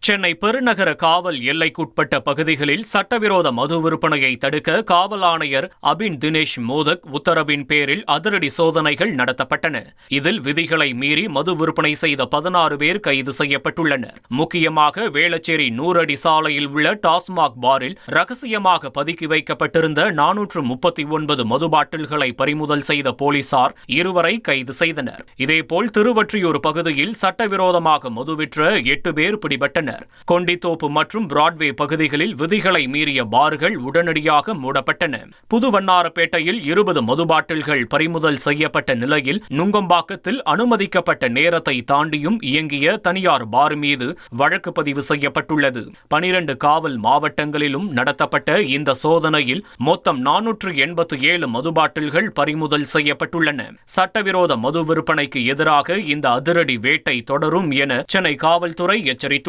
சென்னை பெருநகர காவல் எல்லைக்குட்பட்ட பகுதிகளில் சட்டவிரோத மது விற்பனையை தடுக்க காவல் ஆணையர் அபின் தினேஷ் மோதக் உத்தரவின் பேரில் அதிரடி சோதனைகள் நடத்தப்பட்டன. இதில் விதிகளை மீறி மது விற்பனை செய்த 16 பேர் கைது செய்யப்பட்டுள்ளனர். முக்கியமாக வேளச்சேரி 100 அடி சாலையில் உள்ள டாஸ்மாக் பாரில் ரகசியமாக பதுக்கி வைக்கப்பட்டிருந்த 439 மது பாட்டில்களை பறிமுதல் செய்த போலீசார் இருவரை கைது செய்தனர். இதேபோல் திருவொற்றியூர் பகுதியில் சட்டவிரோதமாக மது விற்ற 8 பேர் பிடிபட்டனர். கொண்டித்தோப்பு மற்றும் பிராட்வே பகுதிகளில் விதிகளை மீறிய பார்கள் உடனடியாக மூடப்பட்டன. புதுவண்ணாரப்பேட்டையில் 20 மது பாட்டில்கள் பறிமுதல் செய்யப்பட்ட நிலையில் நுங்கம்பாக்கத்தில் அனுமதிக்கப்பட்ட நேரத்தை தாண்டியும் இயங்கிய தனியார் பார் மீது வழக்கு பதிவு செய்யப்பட்டுள்ளது. 12 காவல் மாவட்டங்களிலும் நடத்தப்பட்ட இந்த சோதனையில் மொத்தம் 487 மது பாட்டில்கள் பறிமுதல் செய்யப்பட்டுள்ளன. சட்டவிரோத மது விற்பனைக்கு எதிராக இந்த அதிரடி வேட்டை தொடரும் என சென்னை காவல்துறை எச்சரித்துள்ளது.